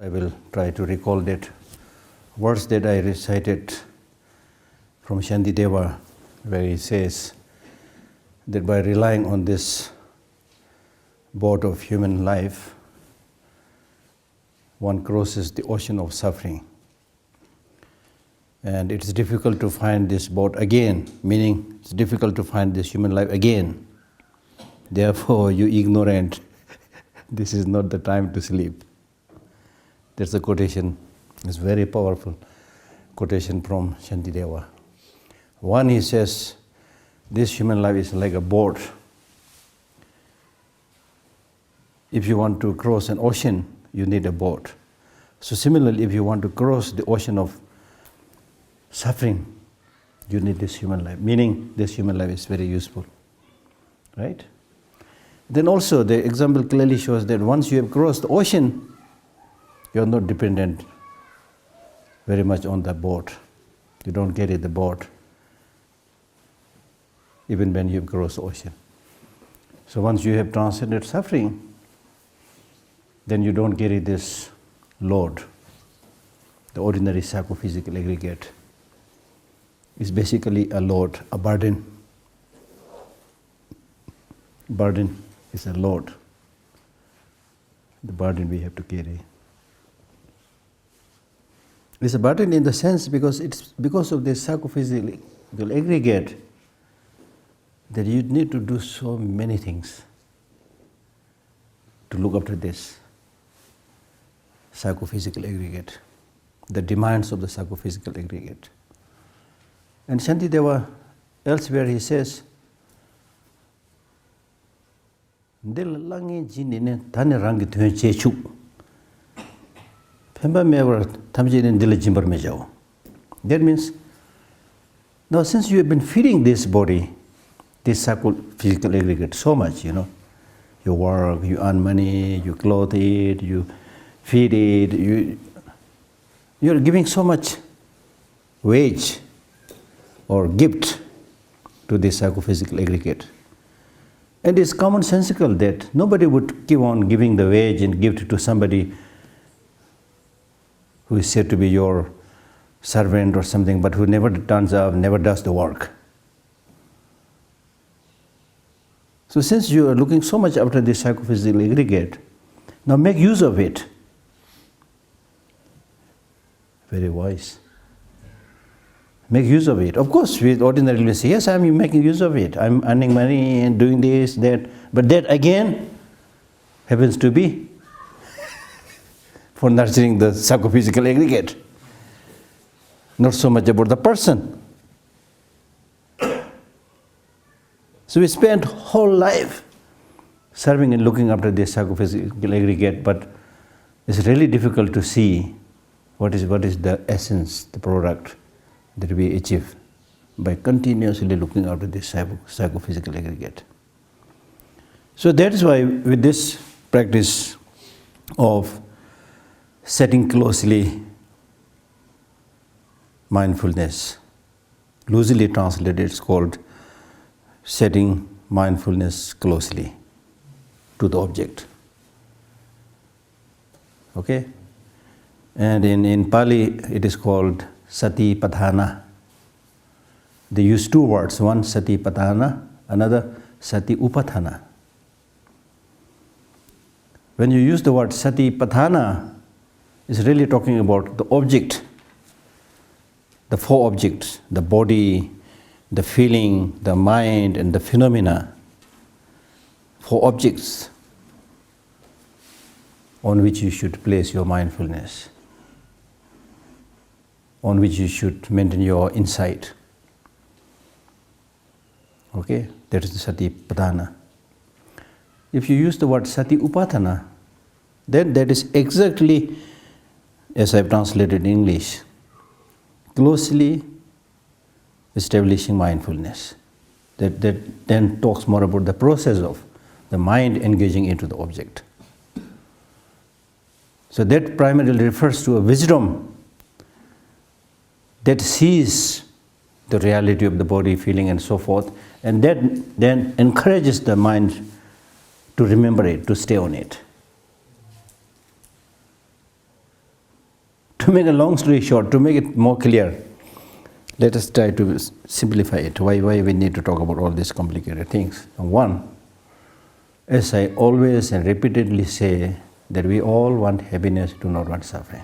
I will try to recall that verse that I recited from Shantideva, where he says that by relying on this boat of human life, one crosses the ocean of suffering. And it's difficult to find this boat again, meaning it's difficult to find this human life again. Therefore, you ignorant, this is not the time to sleep. That's a quotation. It's a very powerful quotation from Shantideva. One, he says, this human life is like a boat. If you want to cross an ocean, you need a boat. So similarly, if you want to cross the ocean of suffering, you need this human life, meaning this human life is very useful, right? Then also the example clearly shows that once you have crossed the ocean, you are not dependent very much on the boat. You don't carry the boat even when you have crossed the ocean. So once you have transcended suffering, then you don't carry this load. The ordinary psychophysical aggregate is basically a load, a burden. Burden is a load. The burden we have to carry. It's a burden in the sense because it's because of this psychophysical aggregate that you need to do so many things to look after this psychophysical aggregate, the demands of the psychophysical aggregate. And Shantideva, elsewhere he says, that means, now since you have been feeding this body, this psychophysical aggregate so much, you work, you earn money, you clothe it, you feed it, you're giving so much wage or gift to this psychophysical aggregate. And it's commonsensical that nobody would keep on giving the wage and gift to somebody who is said to be your servant or something, but who never turns up, never does the work. So since you are looking so much after this psychophysical aggregate, now make use of it. Very wise. Make use of it. Of course, we ordinarily say, yes, I'm making use of it. I'm earning money and doing this, that. But that again happens to be for nurturing the psychophysical aggregate. Not so much about the person. So we spend whole life serving and looking after this psychophysical aggregate, but it's really difficult to see what is the essence, the product that we achieve by continuously looking after this psychophysical aggregate. So that is why with this practice of setting closely mindfulness, loosely translated, it's called setting mindfulness closely to the object. Okay? And in Pali, it is called Sati Padhana. They use two words, one Sati Padhana, another Sati Upadhana. When you use the word Sati Padhana, it's really talking about the object, the four objects, the body, the feeling, the mind, and the phenomena. Four objects on which you should place your mindfulness, on which you should maintain your insight. Okay, that is the Sati Padhana. If you use the word Sati Upadhana, then that is exactly as I've translated in English, closely establishing mindfulness. That then talks more about the process of the mind engaging into the object. So that primarily refers to a wisdom that sees the reality of the body, feeling, and so forth, and that then encourages the mind to remember it, to stay on it. To make a long story short, to make it more clear, let us try to simplify it. Why we need to talk about all these complicated things? One, as I always and repeatedly say, that we all want happiness, do not want suffering.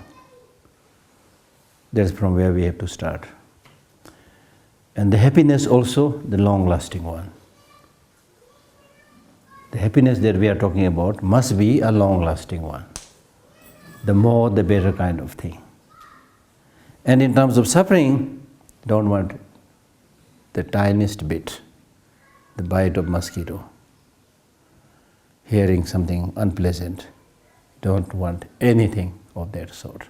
That's from where we have to start. And the happiness also, the long-lasting one. The happiness that we are talking about must be a long-lasting one. The more, the better kind of thing. And in terms of suffering, don't want the tiniest bit, the bite of mosquito, hearing something unpleasant. Don't want anything of that sort.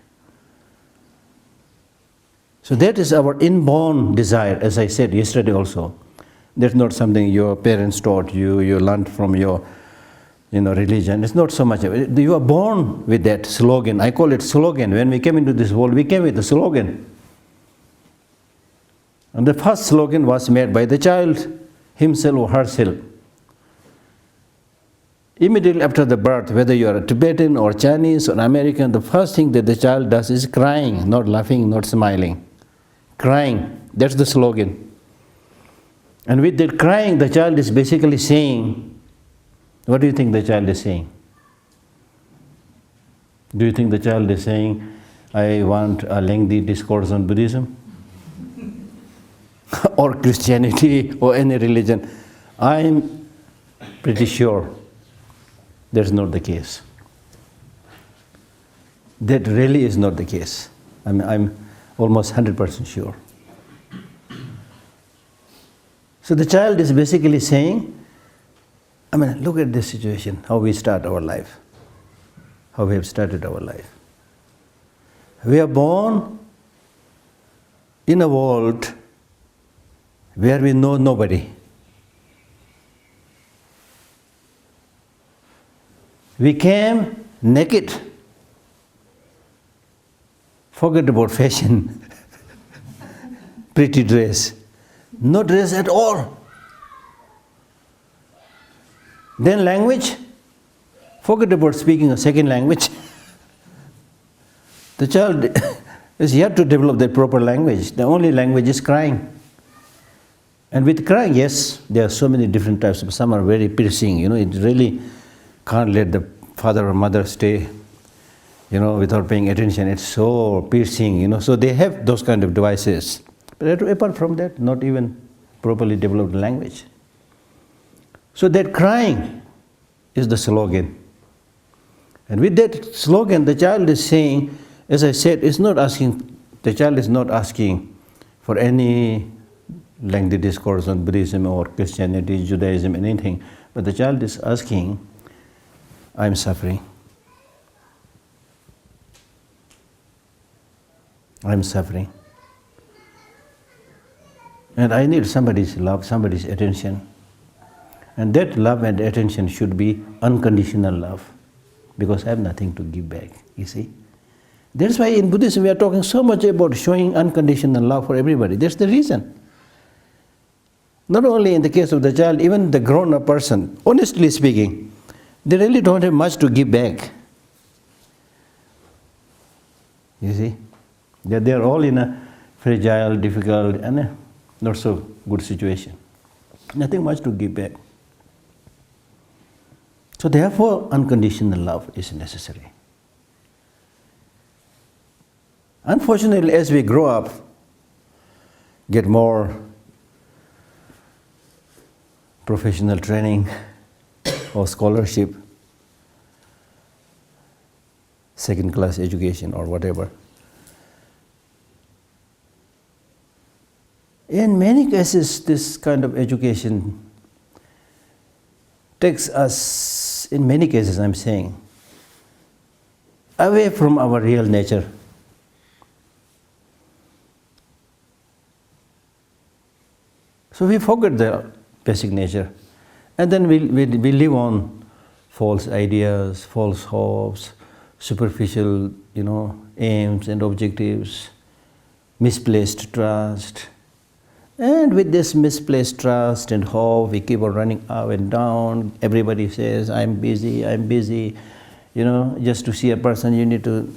So that is our inborn desire, as I said yesterday also. That's not something your parents taught you, you learned from your religion. It's not so much. You are born with that slogan. I call it slogan. When we came into this world, we came with a slogan. And the first slogan was made by the child himself or herself. Immediately after the birth, whether you are a Tibetan or Chinese or American, the first thing that the child does is crying, not laughing, not smiling. Crying, that's the slogan. And with that crying, the child is basically saying, what do you think the child is saying? Do you think the child is saying, I want a lengthy discourse on Buddhism? Or Christianity or any religion? I'm pretty sure that's not the case. That really is not the case. I'm almost 100% sure. So the child is basically saying, look at this situation, how we start our life, how we have started our life. We are born in a world where we know nobody. We came naked. Forget about fashion, pretty dress. No dress at all. Then language, forget about speaking a second language. The child is yet to develop the proper language. The only language is crying. And with crying, yes, there are so many different types. Some are very piercing, it really can't let the father or mother stay, without paying attention. It's so piercing, so they have those kind of devices. But apart from that, not even properly developed language. So that crying is the slogan. And with that slogan, the child is saying, as I said, the child is not asking for any lengthy discourse on Buddhism or Christianity, Judaism, anything. But the child is asking, I'm suffering. I'm suffering. And I need somebody's love, somebody's attention. And that love and attention should be unconditional love, because I have nothing to give back, you see. That's why in Buddhism we are talking so much about showing unconditional love for everybody. That's the reason. Not only in the case of the child, even the grown-up person, honestly speaking, they really don't have much to give back. You see? They are all in a fragile, difficult, and not so good situation. Nothing much to give back. So therefore, unconditional love is necessary. Unfortunately, as we grow up, get more professional training or scholarship, second-class education or whatever, in many cases, this kind of education takes us, in many cases I'm saying, away from our real nature. So we forget the basic nature. And then we live on false ideas, false hopes, superficial, aims and objectives, misplaced trust. And with this misplaced trust and hope, we keep on running up and down. Everybody says, I'm busy. Just to see a person, you need to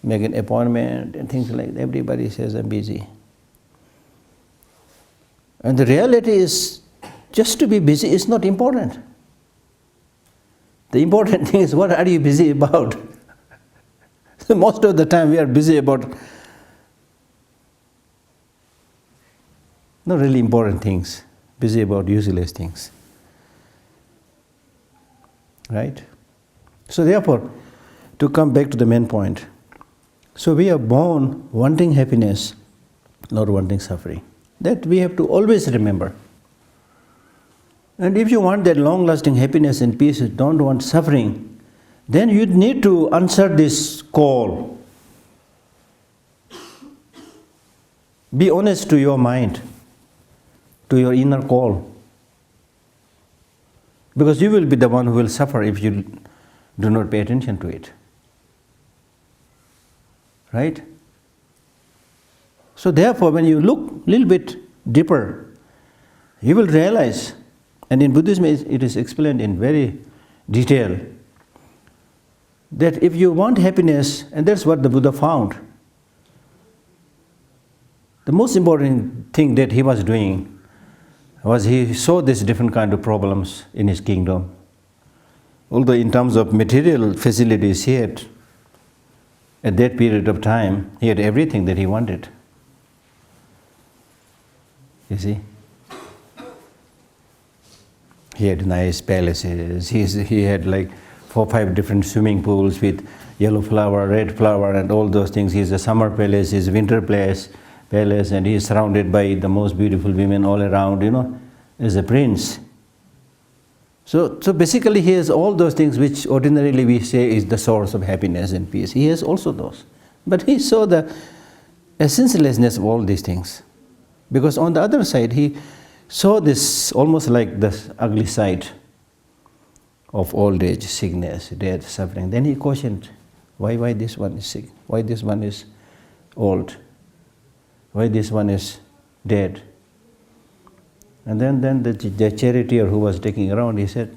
make an appointment and things like that. Everybody says, I'm busy. And the reality is, just to be busy is not important. The important thing is, what are you busy about? So most of the time we are busy about not really important things, busy about useless things. Right? So therefore, to come back to the main point, so we are born wanting happiness, not wanting suffering. That we have to always remember. And if you want that long-lasting happiness and peace, don't want suffering, then you need to answer this call. Be honest to your mind, to your inner call. Because you will be the one who will suffer if you do not pay attention to it. Right? So therefore, when you look a little bit deeper, you will realize, and in Buddhism it is explained in very detail, that if you want happiness, and that's what the Buddha found, the most important thing that he was doing was he saw these different kind of problems in his kingdom. Although in terms of material facilities he had, at that period of time, he had everything that he wanted. You see? He had nice palaces, he had like 4 or 5 different swimming pools with yellow flower, red flower and all those things. He's a summer palace, he's a winter palace, and he is surrounded by the most beautiful women all around, as a prince. So basically he has all those things which ordinarily we say is the source of happiness and peace. He has also those. But he saw the essentialessness of all these things. Because on the other side, he saw this almost like the ugly side of old age, sickness, death, suffering. Then he questioned, why this one is sick? Why this one is old? Why this one is dead? And then the charioteer who was taking around, he said,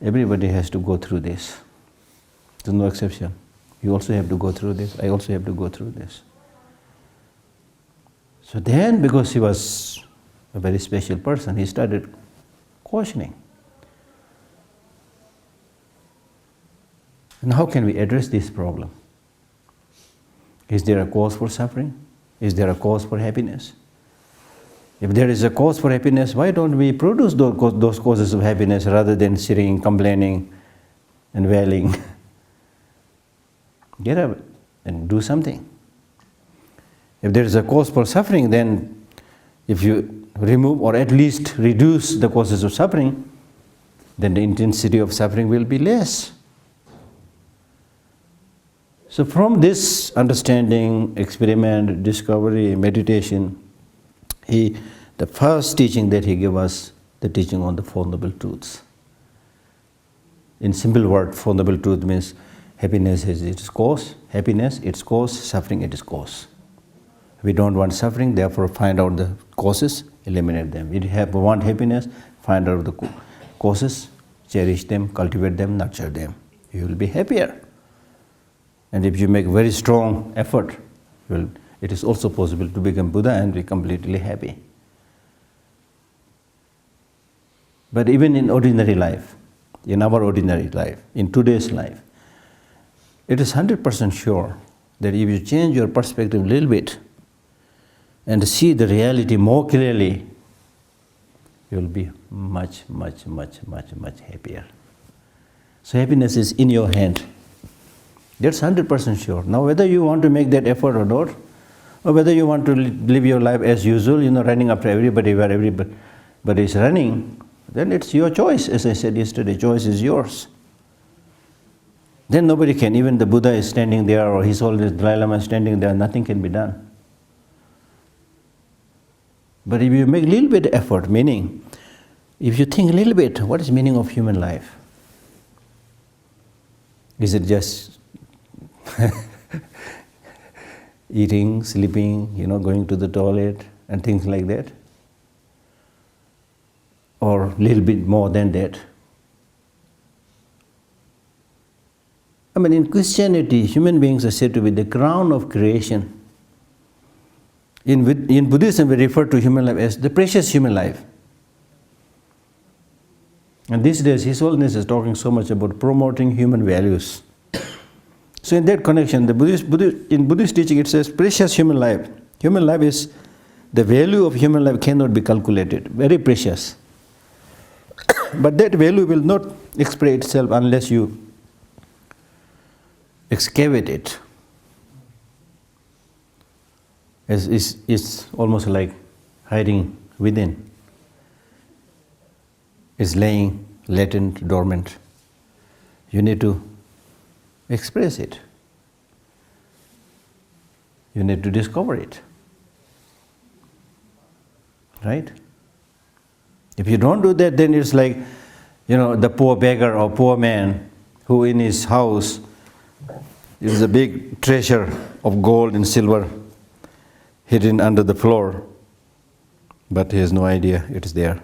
everybody has to go through this. There's no exception. You also have to go through this. I also have to go through this. So then, because he was a very special person, he started questioning. And how can we address this problem? Is there a cause for suffering? Is there a cause for happiness? If there is a cause for happiness, why don't we produce those causes of happiness rather than sitting, complaining, and wailing? Get up and do something. If there is a cause for suffering, then if you remove or at least reduce the causes of suffering, then the intensity of suffering will be less. So from this understanding, experiment, discovery, meditation, the first teaching that he gave us, the teaching on the Four Noble Truths. In simple word, Four Noble Truth means happiness is its cause, happiness its cause, suffering its cause. We don't want suffering, therefore find out the causes, eliminate them. We want happiness, find out the causes, cherish them, cultivate them, nurture them. You will be happier. And if you make very strong effort, it is also possible to become Buddha and be completely happy. But even in ordinary life, in our ordinary life, in today's life, it is 100% sure that if you change your perspective a little bit and see the reality more clearly, you will be much, much, much, much, much happier. So happiness is in your hand. That's 100% sure. Now whether you want to make that effort or not, or whether you want to live your life as usual, running after everybody where everybody is running, then it's your choice. As I said yesterday, choice is yours. Then nobody can, even the Buddha is standing there or His Holiness Dalai Lama is standing there, nothing can be done. But if you make a little bit of effort, meaning, if you think a little bit, what is the meaning of human life? Is it just eating, sleeping, going to the toilet and things like that? Or a little bit more than that? I mean, in Christianity, human beings are said to be the crown of creation. In Buddhism, we refer to human life as the precious human life. And these days, His Holiness is talking so much about promoting human values. So in that connection, in Buddhist teaching, it says precious human life. Human life is, the value of human life cannot be calculated, very precious. But that value will not express itself unless you excavate it. It's almost like hiding within. It's laying latent, dormant. You need to express it. You need to discover it. Right? If you don't do that, then it's like, the poor beggar or poor man who in his house is a big treasure of gold and silver hidden under the floor, but he has no idea it is there.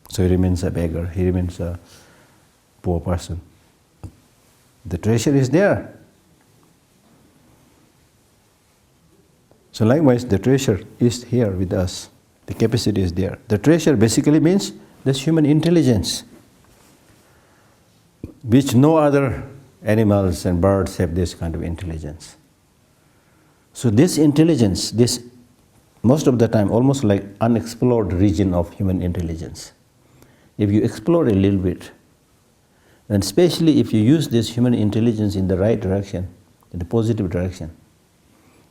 So he remains a beggar, he remains a poor person. The treasure is there. So likewise, the treasure is here with us. The capacity is there. The treasure basically means this human intelligence, which no other animals and birds have this kind of intelligence. So this intelligence, this most of the time almost like unexplored region of human intelligence. If you explore a little bit, and especially if you use this human intelligence in the right direction, in the positive direction,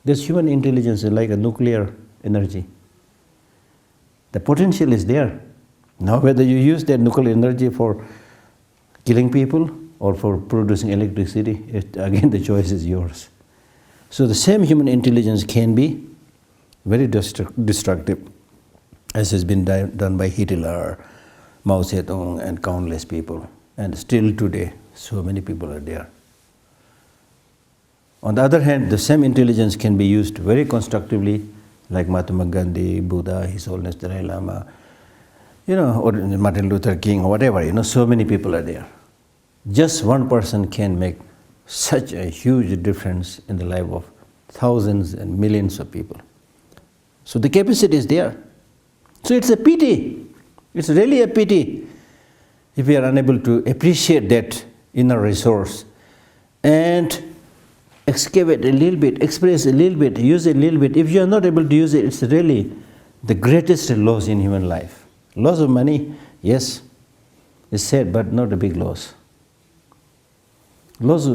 this human intelligence is like a nuclear energy. The potential is there. Now whether you use that nuclear energy for killing people or for producing electricity, again the choice is yours. So the same human intelligence can be very destructive, as has been done by Hitler, Mao Zedong, and countless people. And still today, so many people are there. On the other hand, the same intelligence can be used very constructively, like Mahatma Gandhi, Buddha, His Holiness Dalai Lama, or Martin Luther King, or whatever. So many people are there. Just one person can make such a huge difference in the life of thousands and millions of people. So the capacity is there. So it's a pity. It's really a pity if we are unable to appreciate that inner resource and excavate a little bit, express a little bit, use a little bit. If you are not able to use it, it's really the greatest loss in human life. Loss of money, yes, is sad, but not a big loss. Loss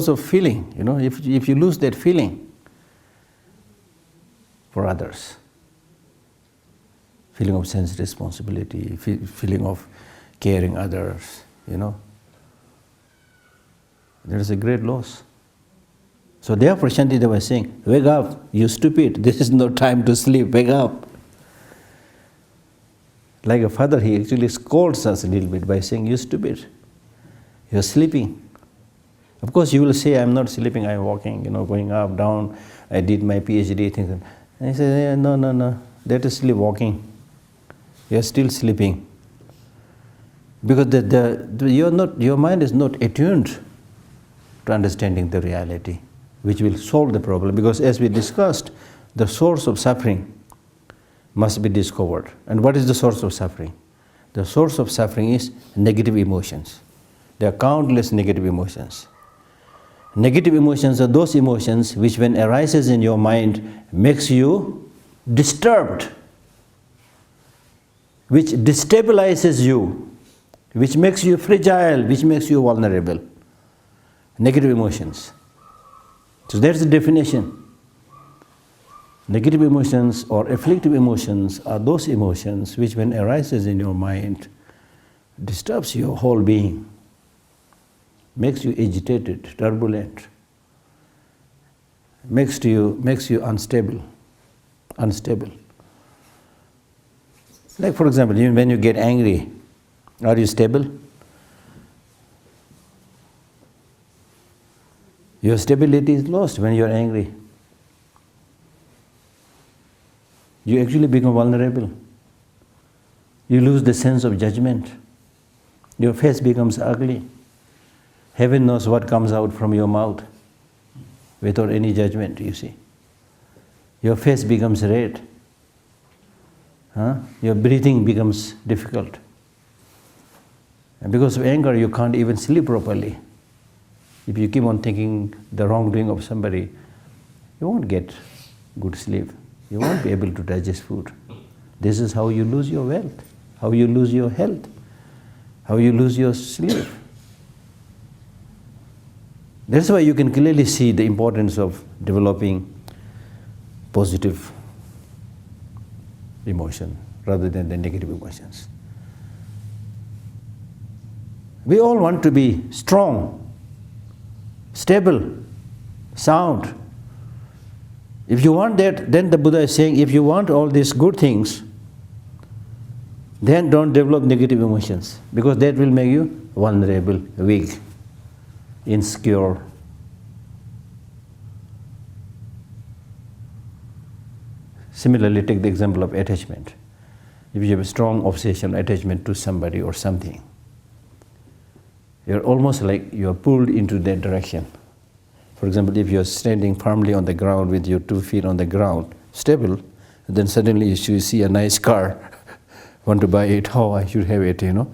of feeling, if you lose that feeling for others, feeling of sense responsibility, feeling of caring others, there is a great loss. So therefore Shantideva was saying, wake up, you stupid, this is no time to sleep, wake up. Like a father, he actually scolds us a little bit by saying, you stupid, you're sleeping. Of course you will say, I'm not sleeping, I'm walking, going up, down, I did my PhD things. And he says, no, that is still walking. You're still sleeping. Because your mind is not attuned to understanding the reality, which will solve the problem. Because as we discussed, the source of suffering must be discovered. And what is the source of suffering? The source of suffering is negative emotions. There are countless negative emotions. Negative emotions are those emotions which, when arises in your mind, makes you disturbed, which destabilizes you, which makes you fragile, which makes you vulnerable. Negative emotions. So that's the definition. Negative emotions or afflictive emotions are those emotions which, when arises in your mind, disturbs your whole being, makes you agitated, turbulent, makes you unstable. Like for example, even when you get angry, are you stable? Your stability is lost when you are angry. You actually become vulnerable. You lose the sense of judgment. Your face becomes ugly. Heaven knows what comes out from your mouth without any judgment, you see. Your face becomes red. Your breathing becomes difficult. And because of anger, you can't even sleep properly. If you keep on thinking the wrongdoing of somebody, you won't get good sleep. You won't be able to digest food. This is how you lose your wealth, how you lose your health, how you lose your sleep. That's why you can clearly see the importance of developing positive emotion rather than the negative emotions. We all want to be strong, stable, sound. If you want that, then the Buddha is saying, if you want all these good things, then don't develop negative emotions, because that will make you vulnerable, weak, insecure. Similarly, take the example of attachment. If you have a strong obsession, attachment to somebody or something, you're almost like you're pulled into that direction. For example, if you're standing firmly on the ground with your 2 feet on the ground, stable, then suddenly you see a nice car, want to buy it, oh, I should have it, and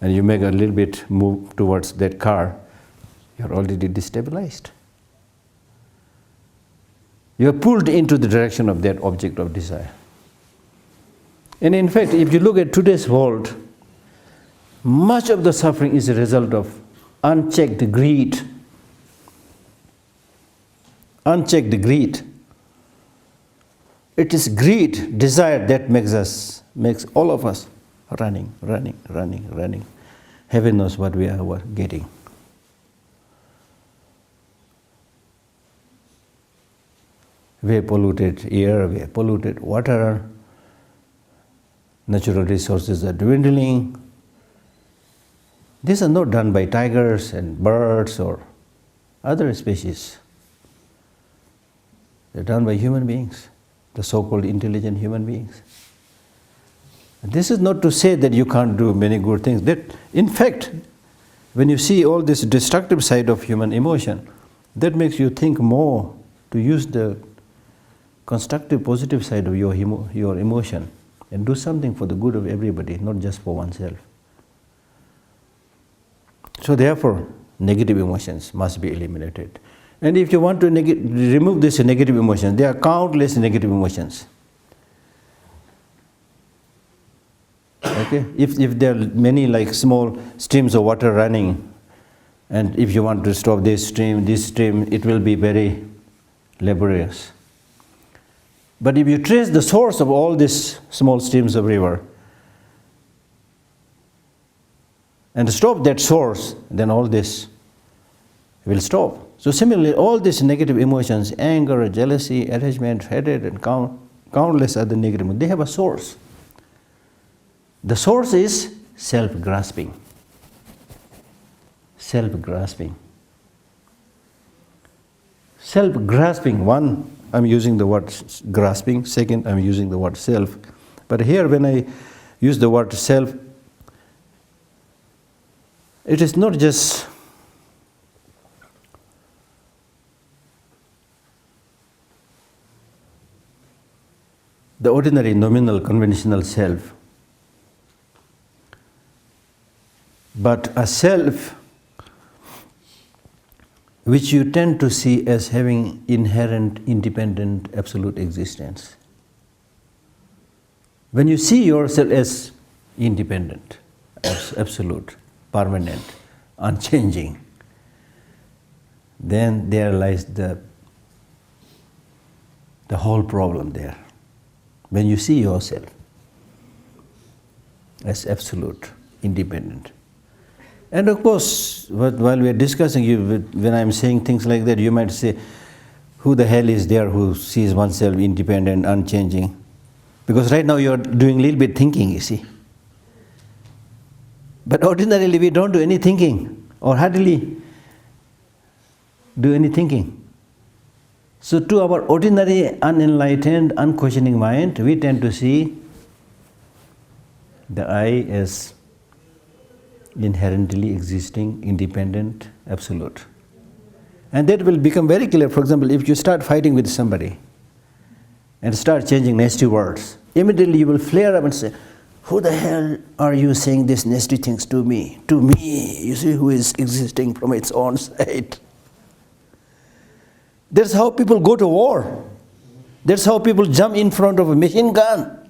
you make a little bit move towards that car, you're already destabilized. You're pulled into the direction of that object of desire. And in fact, if you look at today's world, much of the suffering is a result of unchecked greed. Unchecked greed. It is greed, desire, that makes all of us running. Heaven knows what we are getting. We have polluted air, we have polluted water, natural resources are dwindling. These are not done by tigers and birds or other species. They're done by human beings, the so-called intelligent human beings. And this is not to say that you can't do many good things. That, in fact, when you see all this destructive side of human emotion, that makes you think more to use the constructive, positive side of your emotion and do something for the good of everybody, not just for oneself. So therefore, negative emotions must be eliminated. And if you want to remove these negative emotions, there are countless negative emotions. Okay? If there are many like small streams of water running, and if you want to stop this stream, it will be very laborious. But if you trace the source of all these small streams of river and stop that source, then all this will stop. So similarly, all these negative emotions, anger, jealousy, attachment, hatred, and countless other negative emotions, they have a source. The source is self-grasping. Self-grasping. Self-grasping, one, I'm using the word grasping. Second, I'm using the word self. But here when I use the word self, it is not just the ordinary, nominal, conventional self, but a self which you tend to see as having inherent, independent, absolute existence. When you see yourself as independent, absolute, permanent, unchanging, then there lies the whole problem there. When you see yourself as absolute, independent. And of course, while we are discussing, when I am saying things like that, you might say, who the hell is there who sees oneself independent, unchanging? Because right now you are doing a little bit thinking, you see. But ordinarily we don't do any thinking, or hardly do any thinking. So to our ordinary, unenlightened, unquestioning mind, we tend to see the I as inherently existing, independent, absolute. And that will become very clear. For example, if you start fighting with somebody and start changing nasty words, immediately you will flare up and say, who the hell are you saying these nasty things to me? To me, you see, who is existing from its own side. That's how people go to war. That's how people jump in front of a machine gun.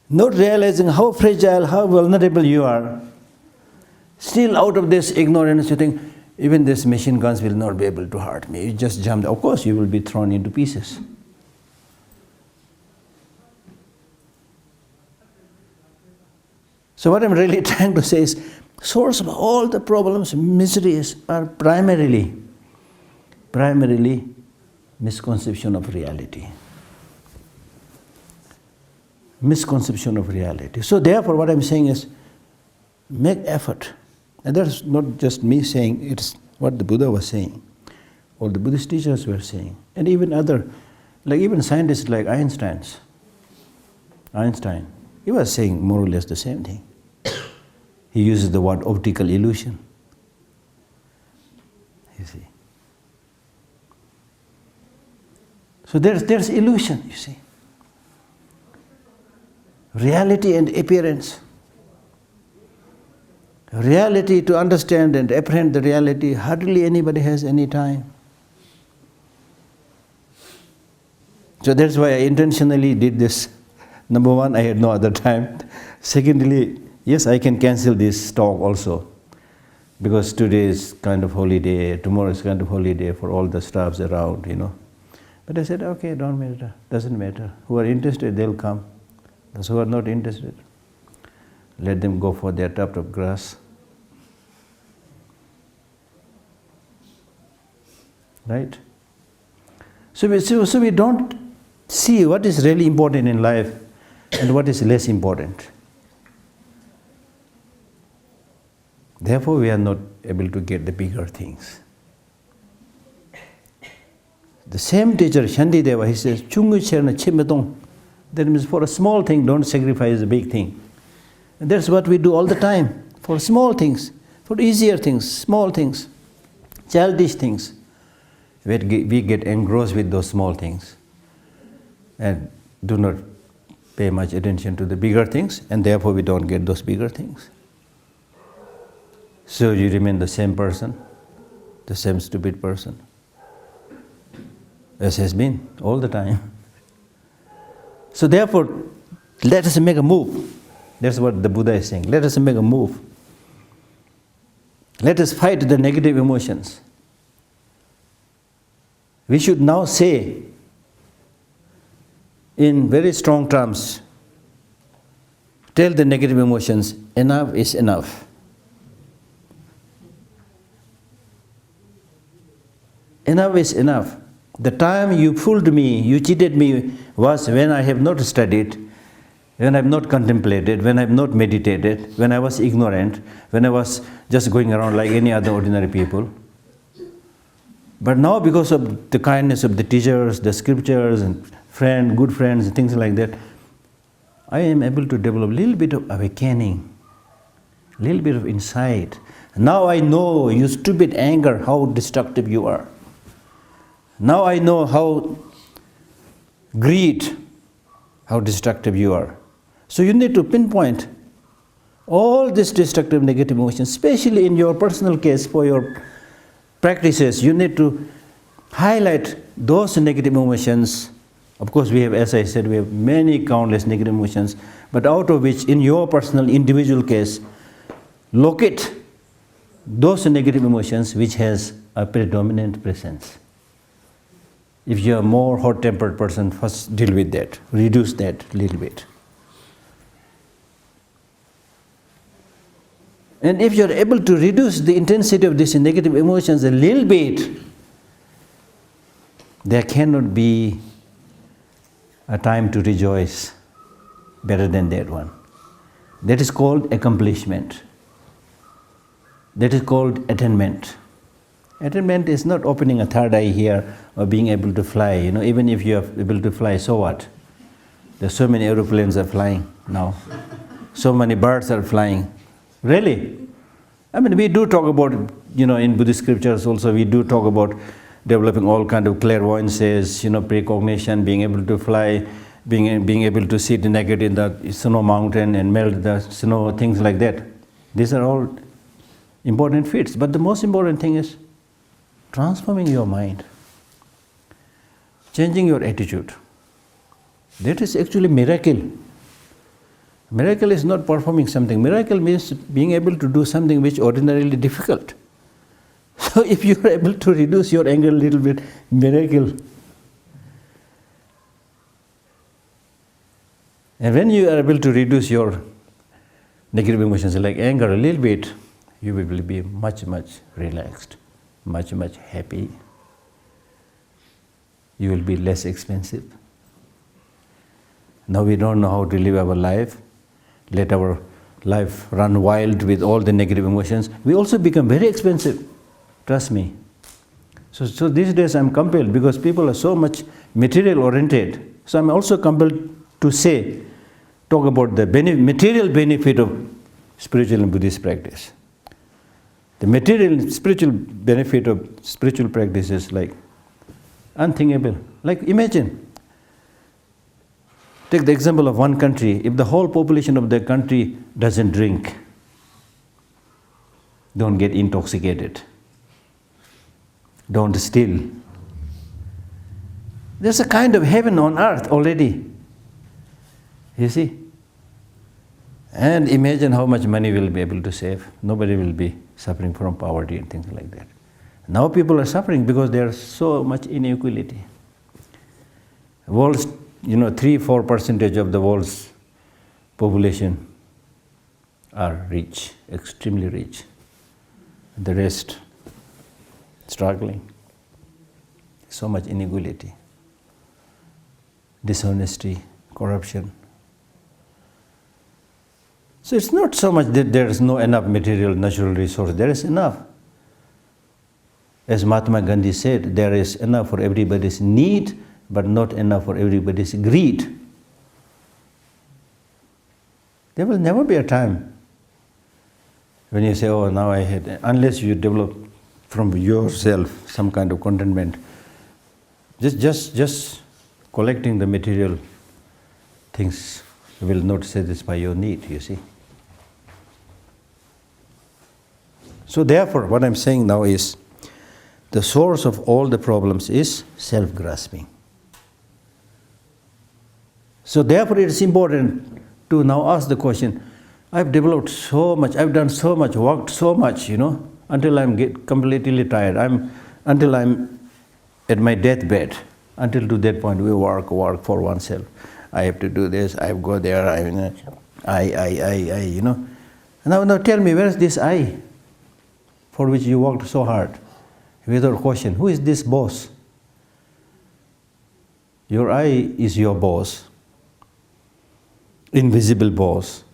Not realizing how fragile, how vulnerable you are. Still out of this ignorance, you think, even these machine guns will not be able to hurt me. You just jump, of course you will be thrown into pieces. So what I'm really trying to say is, source of all the problems, miseries are primarily misconception of reality. Misconception of reality. So therefore what I'm saying is, make effort. And that's not just me saying, it's what the Buddha was saying, or the Buddhist teachers were saying, and even other, like even scientists like Einstein, he was saying more or less the same thing. He uses the word optical illusion. You see. So there's illusion, you see. Reality and appearance. Reality, to understand and apprehend the reality, hardly anybody has any time. So that's why I intentionally did this. Number one, I had no other time. Secondly, yes, I can cancel this talk also, because today is kind of holiday, tomorrow is kind of holiday for all the staffs around, you know. But I said, okay, don't matter, doesn't matter. Who are interested, they'll come. Those who are not interested, let them go for their tuft of grass. Right? So we don't see what is really important in life and what is less important. Therefore, we are not able to get the bigger things. The same teacher, Shantideva, he says, Chungu cherna chimedong. That means for a small thing, don't sacrifice a big thing. And that's what we do all the time. For small things, for easier things, small things, childish things. We get engrossed with those small things and do not pay much attention to the bigger things, and therefore we don't get those bigger things. So you remain the same person, the same stupid person, as has been all the time. So therefore, let us make a move. That's what the Buddha is saying. Let us make a move. Let us fight the negative emotions. We should now say, in very strong terms, tell the negative emotions, enough is enough. Enough is enough. The time you fooled me, you cheated me, was when I have not studied, when I have not contemplated, when I have not meditated, when I was ignorant, when I was just going around like any other ordinary people. But now, because of the kindness of the teachers, the scriptures, and good friends, and things like that, I am able to develop a little bit of awakening, a little bit of insight. Now I know, you stupid anger, how destructive you are. Now I know how greed, how destructive you are. So you need to pinpoint all these destructive negative emotions, especially in your personal case for your practices. You need to highlight those negative emotions. Of course, we have, as I said, we have many countless negative emotions, but out of which, in your personal individual case, locate those negative emotions which has a predominant presence. If you are a more hot-tempered person, first deal with that, reduce that a little bit. And if you are able to reduce the intensity of these negative emotions a little bit, there cannot be a time to rejoice better than that one. That is called accomplishment. That is called attainment. Attainment is not opening a third eye here or being able to fly. You know, even if you are able to fly, so what? There's so many aeroplanes are flying now. so many birds are flying. Really? I mean, we do talk about, in Buddhist scriptures also, we do talk about developing all kind of clairvoyances, precognition, being able to fly, being able to sit naked in the snow mountain and melt the snow, things like that. These are all important feats. But the most important thing is transforming your mind, changing your attitude. That is actually miracle. Miracle is not performing something. Miracle means being able to do something which ordinarily difficult. So if you are able to reduce your anger a little bit, miracle. And when you are able to reduce your negative emotions like anger a little bit, you will be much, much relaxed, much, much happy. You will be less expensive. Now we don't know how to live our life. Let our life run wild with all the negative emotions. We also become very expensive. Trust me. So these days I'm compelled, because people are so much material oriented. So I'm also compelled to talk about the material benefit of spiritual and Buddhist practice. The material spiritual benefit of spiritual practice is like unthinkable. Like imagine, take the example of one country. If the whole population of the country doesn't drink, don't get intoxicated, don't steal, there's a kind of heaven on earth already. You see? And imagine how much money we'll be able to save. Nobody will be suffering from poverty and things like that. Now people are suffering because there's so much inequality. World's 3-4% of the world's population are rich, extremely rich. The rest struggling. So much inequality, dishonesty, corruption. So it's not so much that there is no enough material, natural resource. There is enough. As Mahatma Gandhi said, there is enough for everybody's need, but not enough for everybody's greed. There will never be a time when you say, oh, now I had, unless you develop from yourself some kind of contentment. Just collecting the material things will not satisfy your need, you see. So therefore, what I'm saying now is, the source of all the problems is self-grasping. So therefore it is important to now ask the question, I've developed so much, I've done so much, worked so much, until I'm completely tired, until I'm at my deathbed, until to that point we work for oneself. I have to do this, I go there, Now tell me, where is this I for which you worked so hard? Without question, who is this boss? Your I is your boss, invisible boss.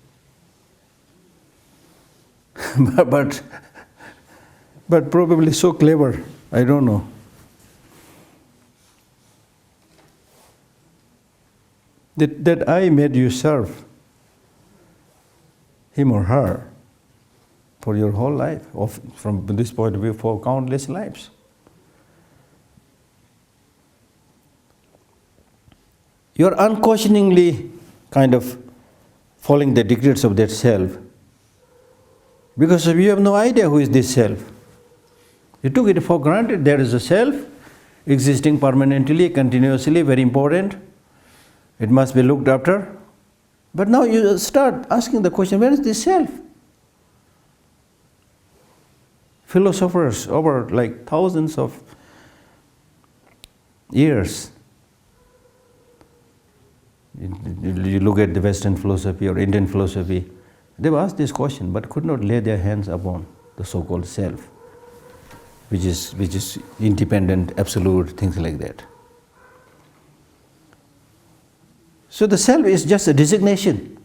but probably so clever, I don't know. That I made you serve him or her for your whole life, from this point of view, for countless lives. You're unquestioningly kind of following the dictates of that self, because you have no idea who is this self. You took it for granted. There is a self existing permanently, continuously, very important. It must be looked after. But now you start asking the question, where is this self? Philosophers over like thousands of years. You look at the Western philosophy or Indian philosophy, they've asked this question but could not lay their hands upon the so-called self, which is independent, absolute, things like that. So the self is just a designation.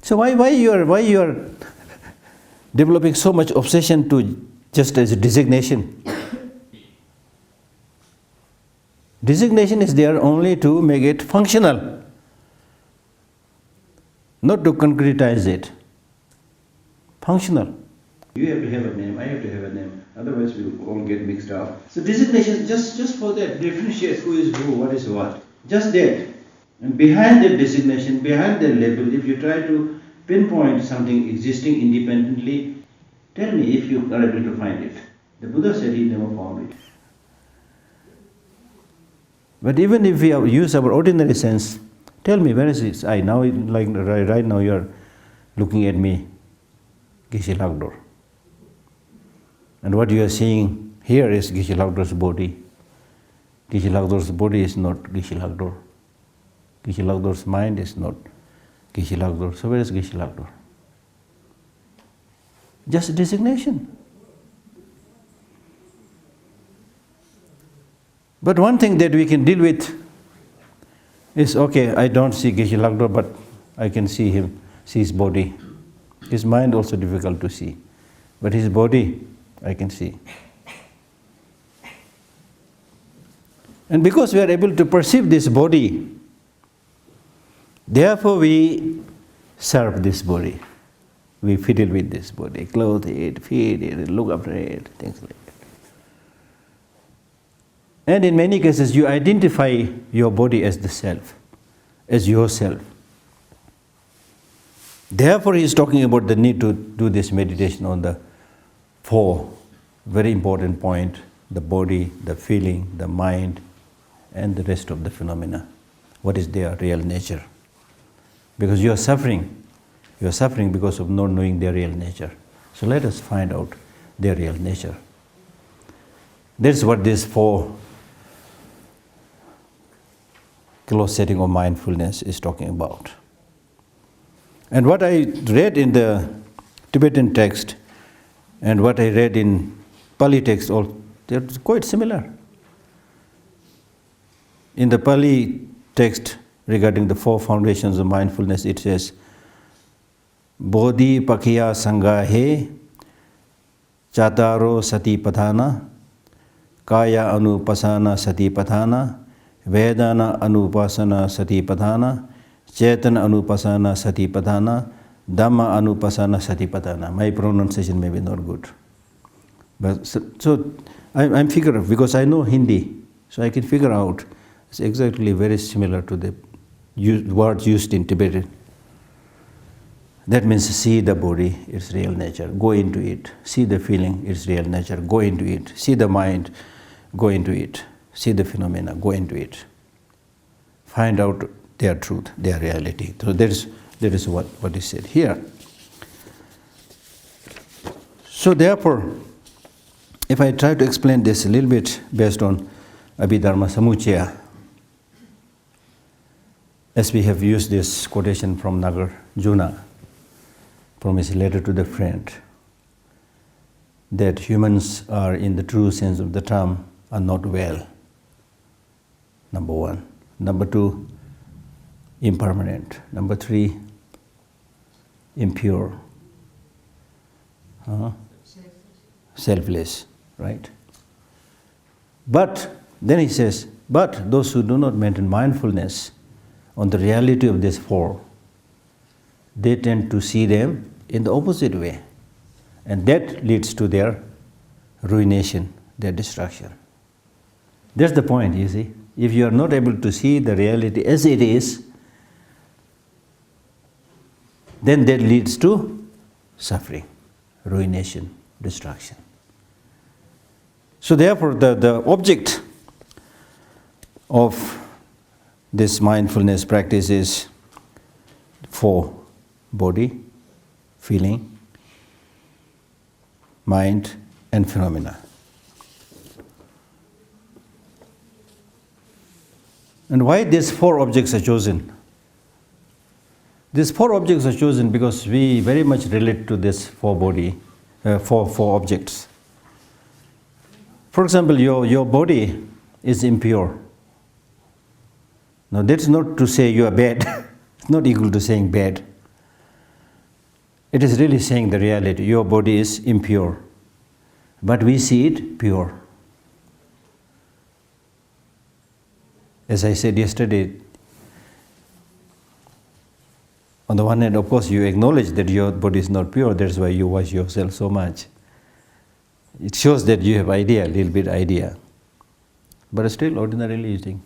So why you are developing so much obsession to just as a designation? Designation is there only to make it functional. not to concretize it. Functional. You have to have a name, I have to have a name, otherwise we will all get mixed up. So designation, just for that, differentiate who is who, what is what. Just that. And behind that designation, behind that label, if you try to pinpoint something existing independently, tell me if you are able to find it. The Buddha said he never found it. But even if we use our ordinary sense, tell me, where is this I? Now, like right now, you are looking at me, Geshe Lhakdor. And what you are seeing here is Geshe Lhakdor's body. Geshe Lhakdor's body is not Geshe Lhakdor. Geshe Lhakdor's mind is not Geshe Lhakdor. So where is Geshe Lhakdor? Just a designation. But one thing that we can deal with is, okay, I don't see Geshe Lhakdor, but I can see him, see his body. His mind also difficult to see, but his body I can see. And because we are able to perceive this body, therefore we serve this body. We fiddle with this body, clothe it, feed it, look after it, things like that. And in many cases you identify your body as the self, as yourself. Therefore he is talking about the need to do this meditation on the four very important point: the body, the feeling, the mind, and the rest of the phenomena. What is their real nature? Because you are suffering because of not knowing their real nature. So let us find out their real nature. That's what this four close setting of mindfulness is talking about. And what I read in the Tibetan text and what I read in Pali text, they're quite similar. In the Pali text regarding the four foundations of mindfulness, it says, Bodhi Pakhiya Sangahe Chataro Sati Padhana Kaya Anupasana Sati Padhana Vedana Anupasana Sati Padhana Chetana Anupasana Sati Padhana Dhamma Anupasana Sati Padhana. My pronunciation may be not good. But so I'm figuring out, because I know Hindi, so I can figure out it's exactly very similar to the words used in Tibetan. That means see the body, its real nature, go into it. See the feeling, its real nature, go into it. See the mind, go into it. See the phenomena, go into it. Find out their truth, their reality. So that is what is said here. So therefore, if I try to explain this a little bit based on Abhidharma Samuchaya, as we have used this quotation from Nagarjuna, from his letter to the friend, that humans are, in the true sense of the term, are not well. Number one. Number two, impermanent. Number three, impure. Selfless, right? But then he says, but those who do not maintain mindfulness on the reality of these four, they tend to see them in the opposite way. And that leads to their ruination, their destruction. That's the point, you see. If you are not able to see the reality as it is, then that leads to suffering, ruination, destruction. So therefore, the object of this mindfulness practice is four: body, feeling, mind, and phenomena. And why these four objects are chosen? These four objects are chosen because we very much relate to this four objects. For example, your body is impure. Now that's not to say you are bad. It's not equal to saying bad. It is really saying the reality. Your body is impure, but we see it pure. As I said yesterday, On the one hand, of course, you acknowledge that your body is not pure, that's why you wash yourself so much. It shows that you have idea, a little bit idea. But still, ordinarily you think,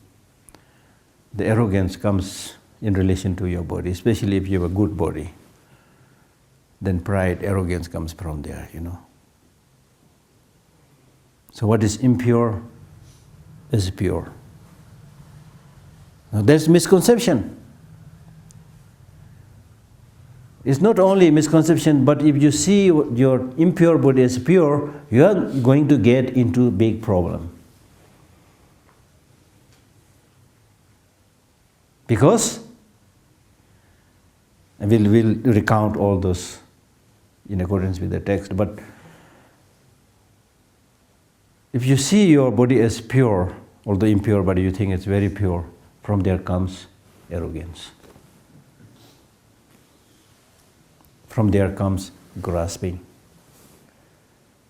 the arrogance comes in relation to your body, especially if you have a good body. Then pride, arrogance comes from there, So what is impure is pure. Now that's misconception. It's not only misconception, but if you see your impure body as pure, you are going to get into a big problem. Because, and we'll recount all those in accordance with the text, but if you see your body as pure, although impure, but you think it's very pure, from there comes arrogance. From there comes grasping.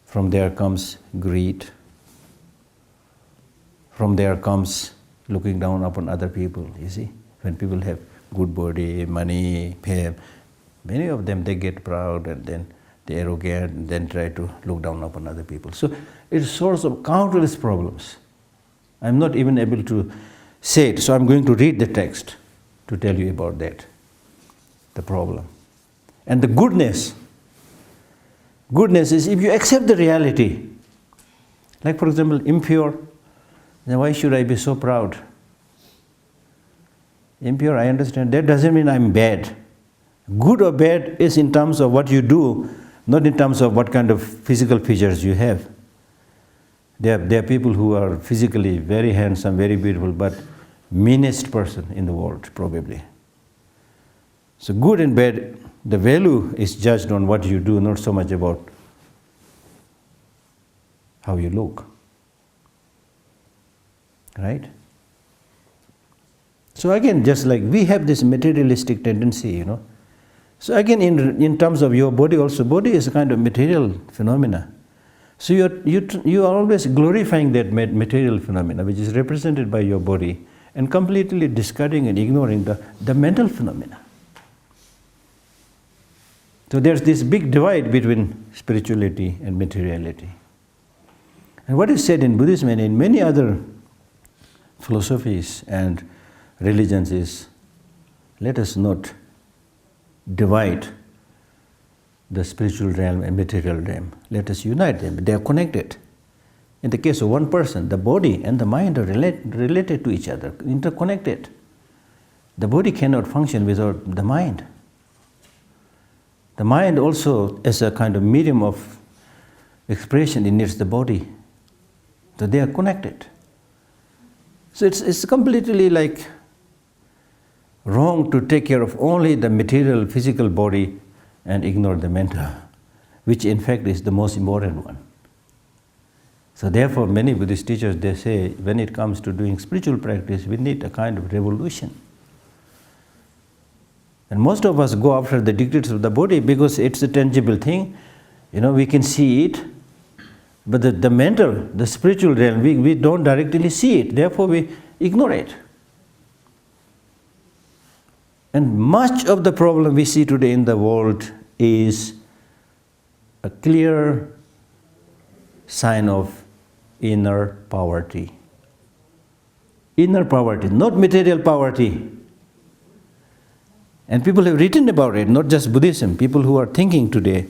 From there comes greed. From there comes looking down upon other people, you see. When people have good body, money, fame, many of them, they get proud and then they arrogant and then try to look down upon other people. So it's a source of countless problems. I'm not even able to say it, so I'm going to read the text to tell you about that, the problem. And the goodness is if you accept the reality. Like for example, impure, then why should I be so proud? Impure, I understand, that doesn't mean I'm bad. Good or bad is in terms of what you do, not in terms of what kind of physical features you have. There are people who are physically very handsome, very beautiful, but meanest person in the world, probably. So good and bad, the value is judged on what you do, not so much about how you look. Right? So again, just like we have this materialistic tendency, So again, in terms of your body also, body is a kind of material phenomena. So you are always glorifying that material phenomena, which is represented by your body, and completely discarding and ignoring the mental phenomena. So there's this big divide between spirituality and materiality. And what is said in Buddhism and in many other philosophies and religions is, let us not divide the spiritual realm and material realm. Let us unite them. They are connected. In the case of one person, the body and the mind are related to each other, interconnected. The body cannot function without the mind. The mind also, as a kind of medium of expression, it needs the body. So they are connected. So it's completely like wrong to take care of only the material, physical body and ignore the mental, which in fact is the most important one. So therefore, many Buddhist teachers, they say, when it comes to doing spiritual practice, we need a kind of revolution. And most of us go after the dictates of the body because it's a tangible thing. We can see it. But the mental, the spiritual realm, we don't directly see it. Therefore, we ignore it. And much of the problem we see today in the world is a clear sign of inner poverty. Inner poverty, not material poverty. And people have written about it, not just Buddhism. People who are thinking today,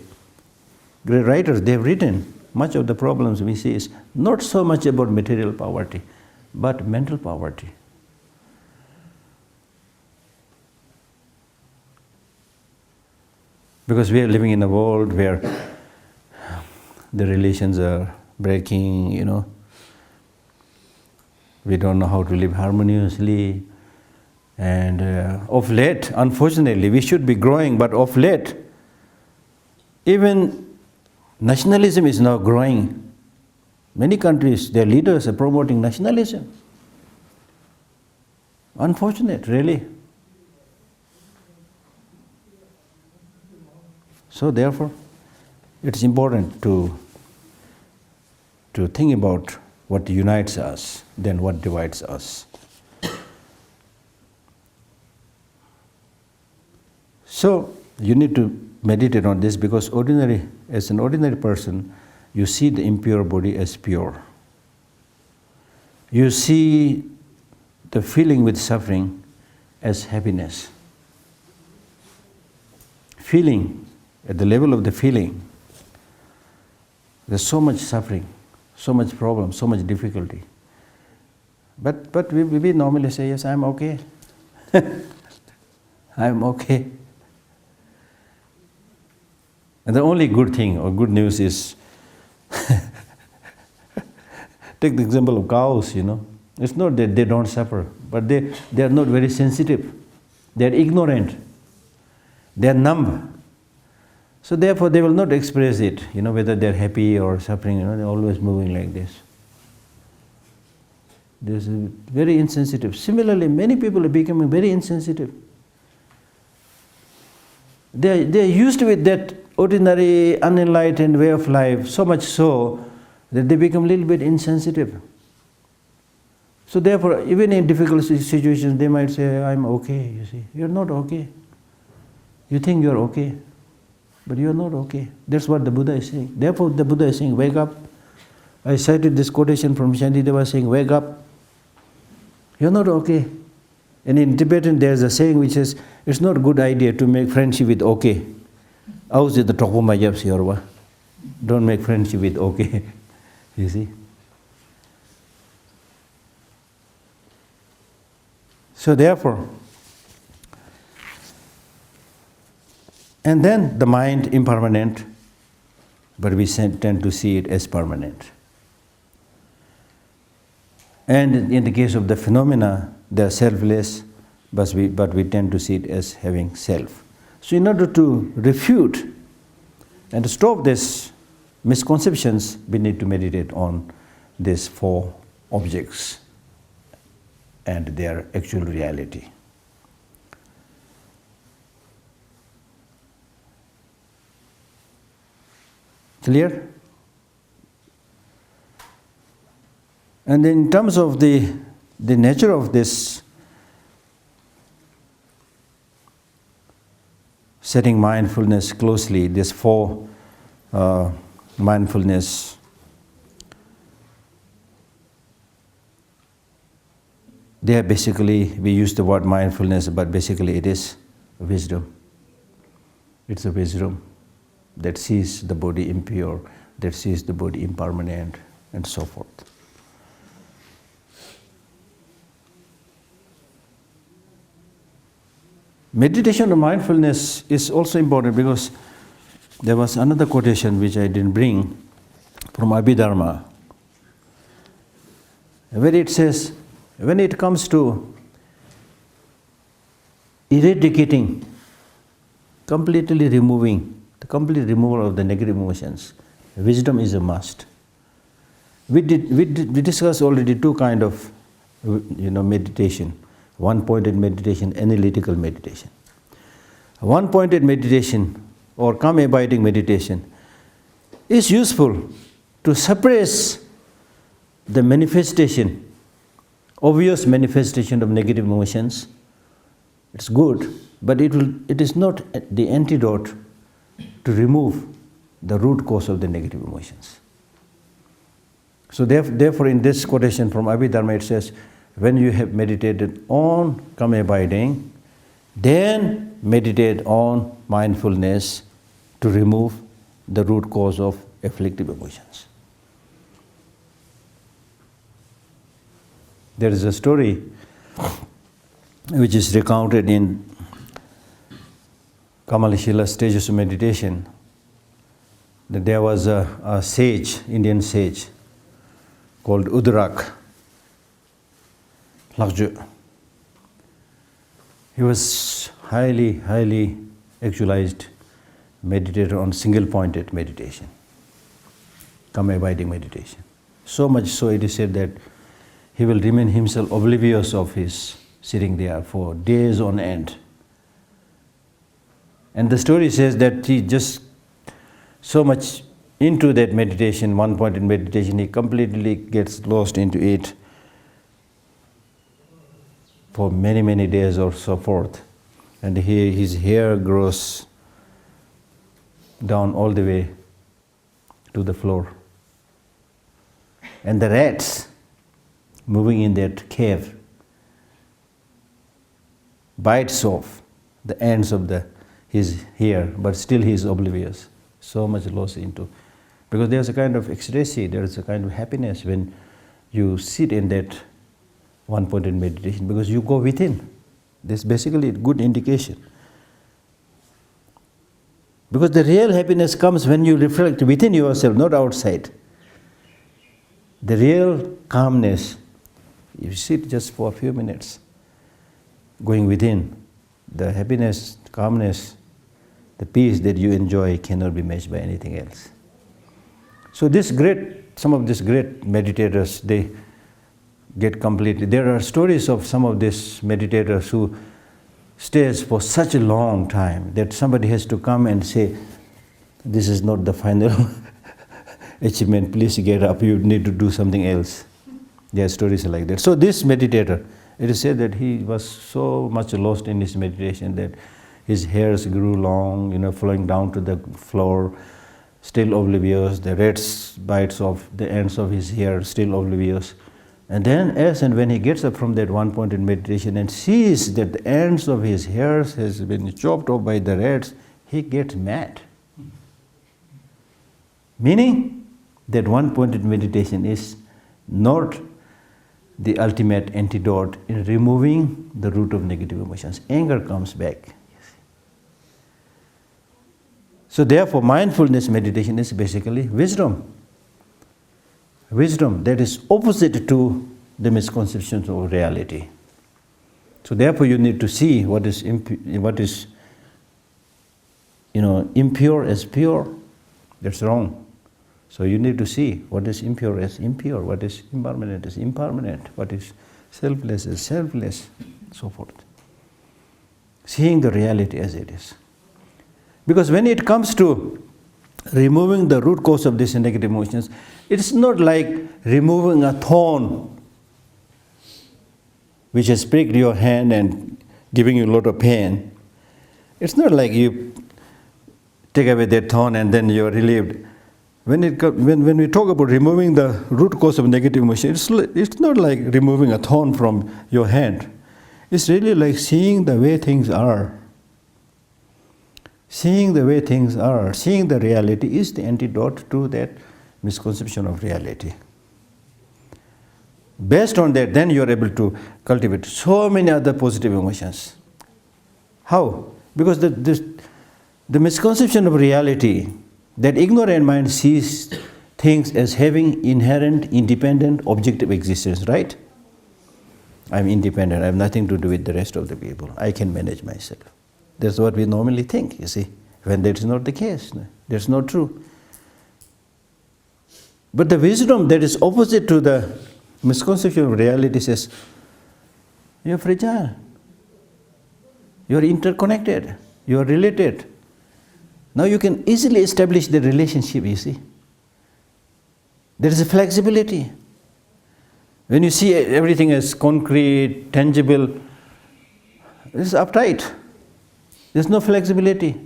great writers, they have written. Much of the problems we see is not so much about material poverty, but mental poverty. Because we are living in a world where the relations are breaking, We don't know how to live harmoniously. And of late, unfortunately, we should be growing, but of late, even nationalism is now growing. Many countries, their leaders are promoting nationalism. Unfortunate, really. So therefore, it's important to think about what unites us than what divides us. So you need to meditate on this, because as an ordinary person, you see the impure body as pure. You see the feeling with suffering as happiness. Feeling, at the level of the feeling, there's so much suffering, so much problem, so much difficulty. But we normally say, yes, I'm okay. I'm okay. And the only good thing or good news is, take the example of cows, It's not that they don't suffer, but they are not very sensitive. They are ignorant. They are numb. So therefore they will not express it, whether they are happy or suffering, they're always moving like this. They're very insensitive. Similarly, many people are becoming very insensitive. They are used with that ordinary, unenlightened way of life, so much so that they become a little bit insensitive. So therefore, even in difficult situations, they might say, I'm okay, you see. You're not okay. You think you're okay, but you're not okay. That's what the Buddha is saying. Therefore, the Buddha is saying, wake up. I cited this quotation from Shantideva saying, wake up. You're not okay. And in Tibetan, there's a saying which says, it's not a good idea to make friendship with okay. Don't make friendship with okay. You see? So therefore, and then the mind impermanent, but we tend to see it as permanent. And in the case of the phenomena, they are selfless, but we tend to see it as having self. So in order to refute and to stop these misconceptions, we need to meditate on these four objects and their actual reality. Clear? And in terms of the nature of this setting mindfulness closely, these four mindfulness, they are basically, we use the word mindfulness, but basically it is wisdom. It's a wisdom that sees the body impure, that sees the body impermanent, and so forth. Meditation on mindfulness is also important, because there was another quotation which I didn't bring from Abhidharma, where it says, when it comes to eradicating, completely removing, the complete removal of the negative emotions, wisdom is a must. We discussed already two kinds of meditation. One-pointed meditation, analytical meditation. One-pointed meditation or calm abiding meditation is useful to suppress the manifestation, obvious manifestation of negative emotions. It's good, but it is not the antidote to remove the root cause of the negative emotions. So therefore in this quotation from Abhidharma it says, when you have meditated on calm abiding, then meditate on mindfulness to remove the root cause of afflictive emotions. There is a story which is recounted in Kamalashila's Stages of Meditation, that there was a sage, Indian sage, called Udrak. He was highly actualized meditator on single-pointed meditation, calm abiding meditation. So much so it is said that he will remain himself oblivious of his sitting there for days on end. And the story says that he just so much into that meditation, one-pointed meditation, he completely gets lost into it for many days or so forth. And his hair grows down all the way to the floor. And the rats moving in that cave bites off the ends of his hair, but still he is oblivious. So much lost into. Because there's a kind of ecstasy, there's a kind of happiness when you sit in that one-pointed meditation, because you go within. This is basically a good indication. Because the real happiness comes when you reflect within yourself, not outside. The real calmness, you sit just for a few minutes, going within. The happiness, calmness, the peace that you enjoy cannot be matched by anything else. So some of these great meditators, they get completely. There are stories of some of these meditators who stays for such a long time that somebody has to come and say, this is not the final achievement, please get up, you need to do something else. There are stories like that. So this meditator, it is said that he was so much lost in his meditation that his hairs grew long, flowing down to the floor, still oblivious. The rats bites off the ends of his hair, still oblivious. And then as and when he gets up from that one-pointed meditation and sees that the ends of his hairs has been chopped off by the rats, he gets mad. Meaning that one-pointed meditation is not the ultimate antidote in removing the root of negative emotions. Anger comes back. So therefore, mindfulness meditation is basically wisdom. Wisdom that is opposite to the misconceptions of reality. So therefore, you need to see what is impure as pure. That's wrong. So you need to see what is impure as impure, what is impermanent as impermanent, what is selfless as selfless, so forth. Seeing the reality as it is. Because when it comes to removing the root cause of these negative emotions, it's not like removing a thorn which has pricked your hand and giving you a lot of pain. It's not like you take away that thorn and then you're relieved. When we talk about removing the root cause of negative emotion, it's not like removing a thorn from your hand. It's really like seeing the way things are. Seeing the way things are, seeing the reality is the antidote to that misconception of reality. Based on that, then you are able to cultivate so many other positive emotions. How? Because the misconception of reality, that ignorant mind sees things as having inherent, independent, objective existence, right? I'm independent, I have nothing to do with the rest of the people. I can manage myself. That's what we normally think, you see, when that is not the case. That's not true. But the wisdom that is opposite to the misconception of reality says, you're fragile, you're interconnected, you're related. Now you can easily establish the relationship, you see. There is a flexibility. When you see everything as concrete, tangible, it's uptight. There's no flexibility.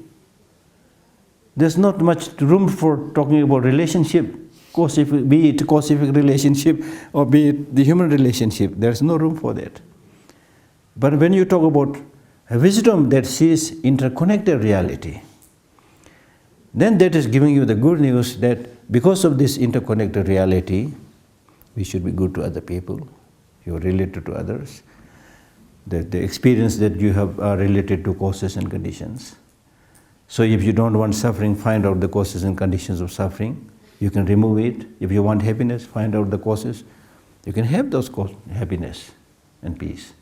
There's not much room for talking about relationship, be it causific relationship or be it the human relationship. There's no room for that. But when you talk about a wisdom that sees interconnected reality, then that is giving you the good news that because of this interconnected reality, we should be good to other people, you are related to others. The experience that you have are related to causes and conditions. So if you don't want suffering, find out the causes and conditions of suffering. You can remove it. If you want happiness, find out the causes. You can have those happiness and peace.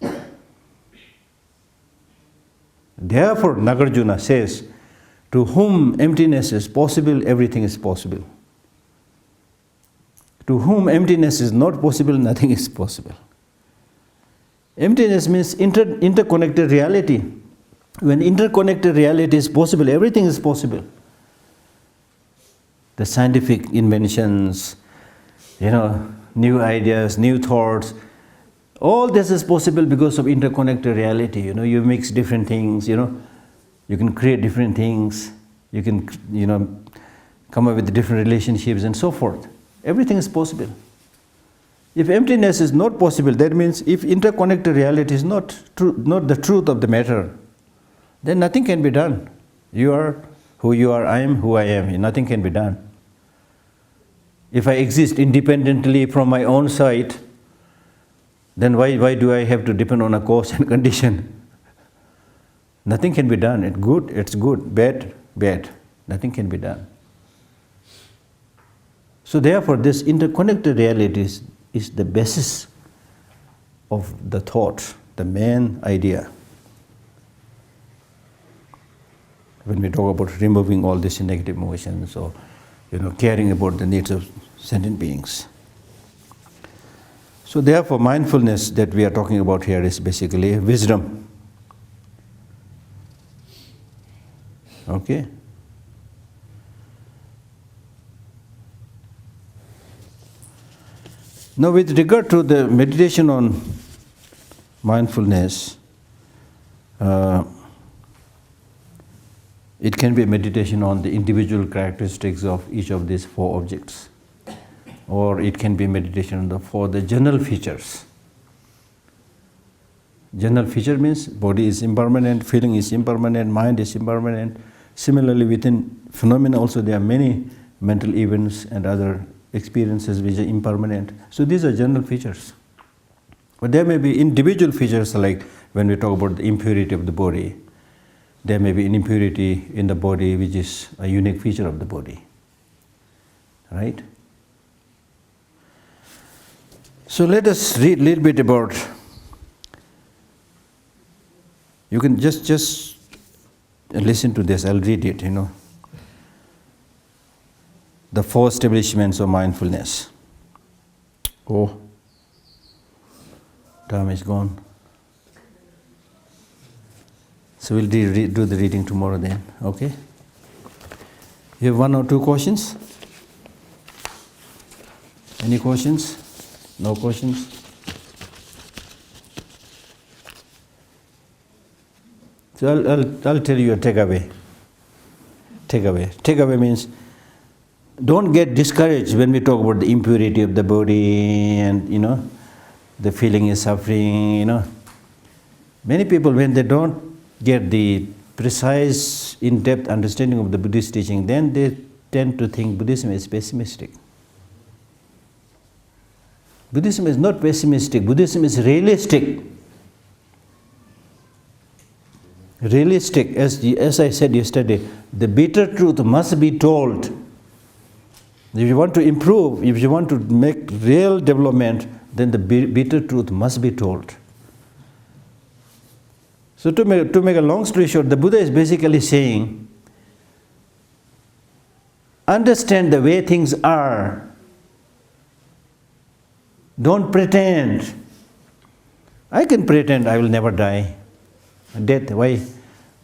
Therefore, Nagarjuna says, to whom emptiness is possible, everything is possible. To whom emptiness is not possible, nothing is possible. Emptiness means interconnected reality. When interconnected reality is possible, everything is possible. The scientific inventions, new ideas, new thoughts, All this is possible because of interconnected reality. You mix different things, you can create different things, you can, come up with different relationships and so forth. Everything is possible. If emptiness is not possible, that means if interconnected reality is not the truth of the matter, then nothing can be done. You are who you are, I am who I am, nothing can be done. If I exist independently from my own side, then why do I have to depend on a cause and condition? Nothing can be done. It's good, bad, nothing can be done. So therefore this interconnected reality is the basis of the thought, the main idea. When we talk about removing all these negative emotions or caring about the needs of sentient beings. So therefore mindfulness that we are talking about here is basically wisdom. Okay? Now with regard to the meditation on mindfulness, it can be a meditation on the individual characteristics of each of these four objects, or it can be meditation for the general features. General feature means body is impermanent, feeling is impermanent, mind is impermanent. Similarly, within phenomena also there are many mental events and other experiences which are impermanent. So these are general features. But there may be individual features, like when we talk about the impurity of the body. There may be an impurity in the body which is a unique feature of the body. Right? So let us read a little bit about, you can just listen to this, I'll read it, The four establishments of mindfulness. Oh, time is gone. So we'll do the reading tomorrow then, okay? You have one or two questions? Any questions? No questions? So I'll tell you a takeaway. Takeaway means don't get discouraged when we talk about the impurity of the body and, the feeling is suffering, Many people, when they don't get the precise, in-depth understanding of the Buddhist teaching, then they tend to think Buddhism is pessimistic. Buddhism is not pessimistic, Buddhism is realistic. Realistic, as I said yesterday, the bitter truth must be told. If you want to improve, if you want to make real development, then the bitter truth must be told. So to make a long story short, the Buddha is basically saying, understand the way things are. Don't pretend. I can pretend I will never die. Death, why?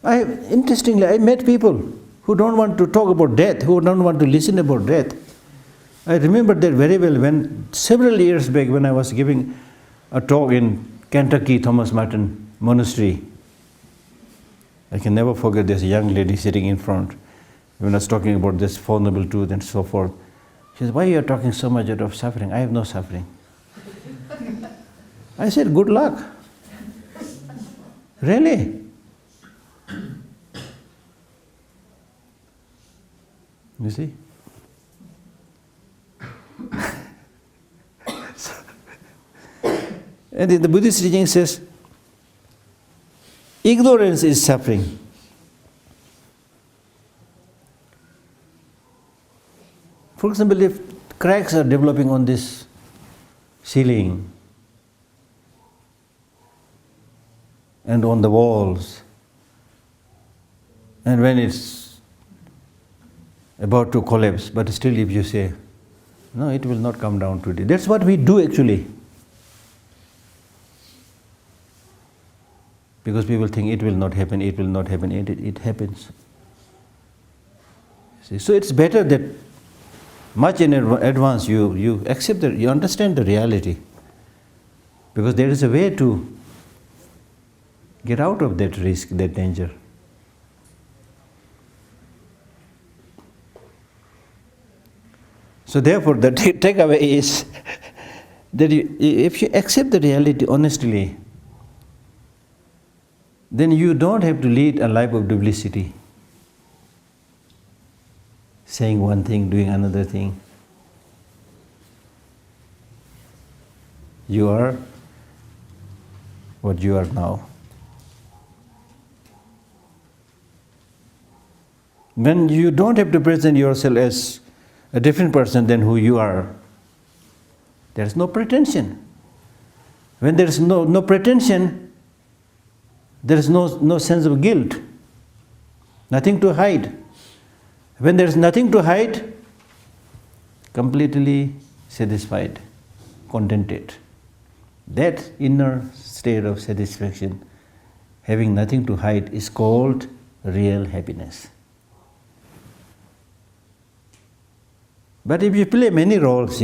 Interestingly, I met people who don't want to talk about death, who don't want to listen about death. I remember that very well when several years back when I was giving a talk in Kentucky, Thomas Merton Monastery. I can never forget this young lady sitting in front when I was talking about this Four Noble Truths and so forth. She said, why are you talking so much about suffering? I have no suffering. I said, good luck. Really? You see? And the Buddhist teaching says, ignorance is suffering. For example, if cracks are developing on this ceiling and on the walls, and when it's about to collapse, but still if you say, no, it will not come down today. That's what we do actually. Because people think it will not happen, and it happens. See? So it's better that much in advance you accept that, you understand the reality. Because there is a way to get out of that risk, that danger. So therefore, the takeaway is that if you accept the reality honestly, then you don't have to lead a life of duplicity, saying one thing, doing another thing. You are what you are now. When you don't have to present yourself as a different person than who you are, there is no pretension. When there is no pretension, there is no sense of guilt, nothing to hide. When there is nothing to hide, completely satisfied, contented. That inner state of satisfaction, having nothing to hide, is called real happiness. But if you play many roles,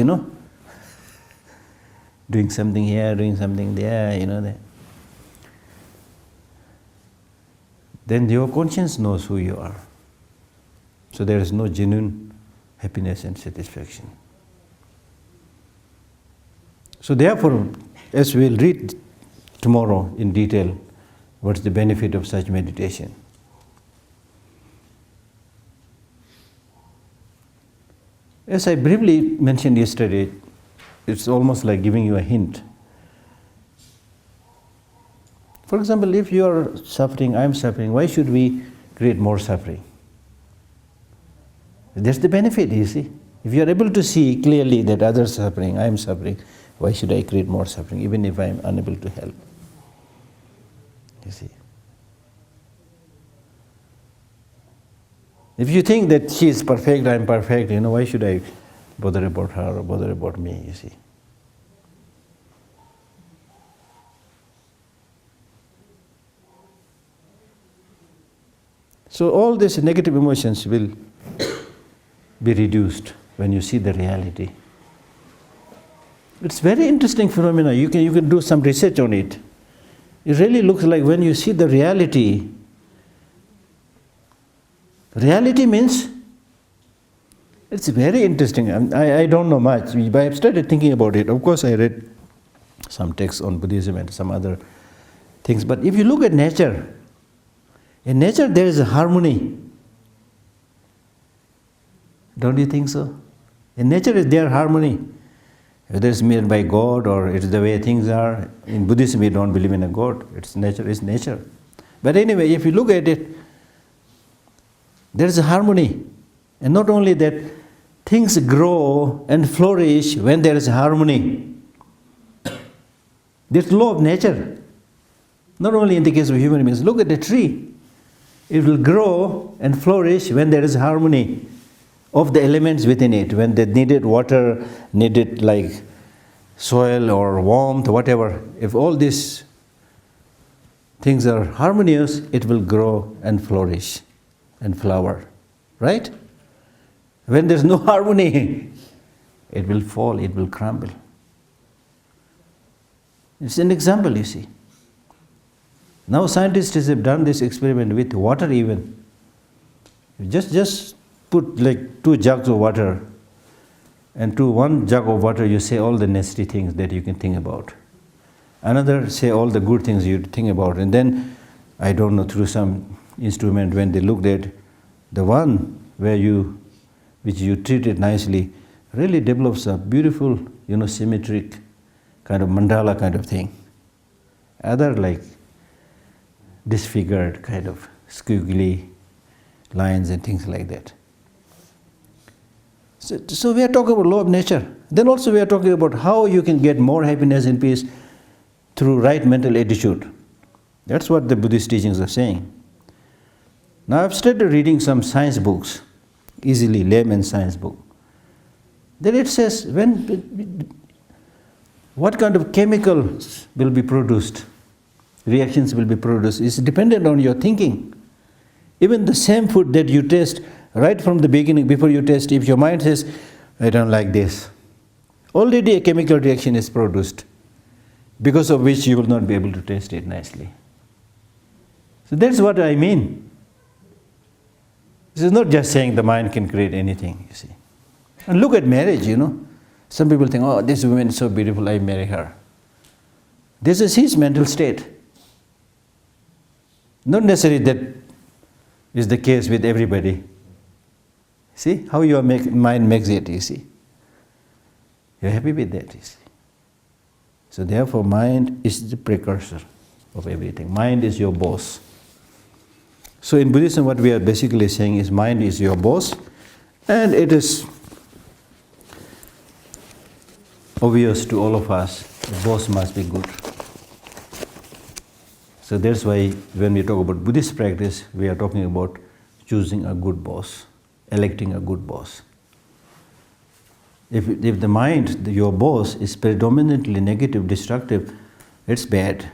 doing something here, doing something there, then your conscience knows who you are. So there is no genuine happiness and satisfaction. So therefore, as we'll read tomorrow in detail, what's the benefit of such meditation? As I briefly mentioned yesterday, it's almost like giving you a hint. For example, if you are suffering, I'm suffering, why should we create more suffering? That's the benefit, you see. If you are able to see clearly that others are suffering, I am suffering, why should I create more suffering, even if I am unable to help? You see. If you think that she is perfect, I am perfect, why should I bother about her or bother about me, you see. So all these negative emotions will be reduced when you see the reality. It's very interesting phenomena. You can do some research on it. It really looks like when you see the reality. Reality means, it's very interesting. I don't know much, but I've started thinking about it. Of course, I read some texts on Buddhism and some other things. But if you look at nature, in nature there is a harmony. Don't you think so? In nature is there harmony. Whether it's made by God or it's the way things are. In Buddhism we don't believe in a God. It's nature is nature. But anyway, if you look at it, there is a harmony. And not only that, things grow and flourish when there is harmony. This law of nature. Not only in the case of human beings. Look at the tree. It will grow and flourish when there is harmony of the elements within it. When they needed water, needed like soil or warmth, whatever. If all these things are harmonious, it will grow and flourish and flower. Right? When there's no harmony, it will fall, it will crumble. It's an example, you see. Now scientists have done this experiment with water even. Just put like 2 jugs of water, and to 1 jug of water you say all the nasty things that you can think about. Another say all the good things you think about, and then, I don't know, through some instrument when they looked at the one which you treated nicely, really develops a beautiful, symmetric kind of mandala kind of thing. Other like disfigured kind of squiggly lines and things like that. So we are talking about law of nature. Then also we are talking about how you can get more happiness and peace through right mental attitude. That's what the Buddhist teachings are saying. Now I've started reading some science books, easily layman science book. Then it says what kind of chemicals will be produced, reactions will be produced, is dependent on your thinking. Even the same food that you taste, right from the beginning, before you taste, if your mind says, I don't like this, already a chemical reaction is produced. because of which you will not be able to taste it nicely. So that's what I mean. This is not just saying the mind can create anything, you see. And look at marriage, Some people think, oh, this woman is so beautiful, I marry her. This is his mental state. Not necessarily that is the case with everybody. See how your mind makes it, you see. You're happy with that, you see. So therefore, mind is the precursor of everything. Mind is your boss. So in Buddhism, what we are basically saying is mind is your boss, and it is obvious to all of us, the boss must be good. So that's why when we talk about Buddhist practice, we are talking about choosing a good boss, electing a good boss. If the mind, your boss, is predominantly negative, destructive, it's bad.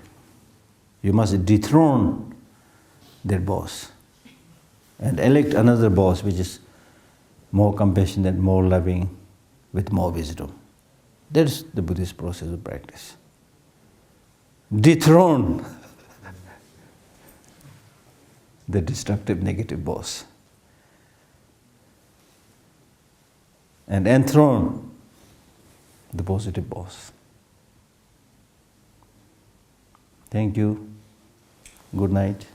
You must dethrone that boss and elect another boss which is more compassionate, more loving, with more wisdom. That's the Buddhist process of practice. Dethrone the destructive, negative boss and enthrone the positive boss. Thank you. Good night.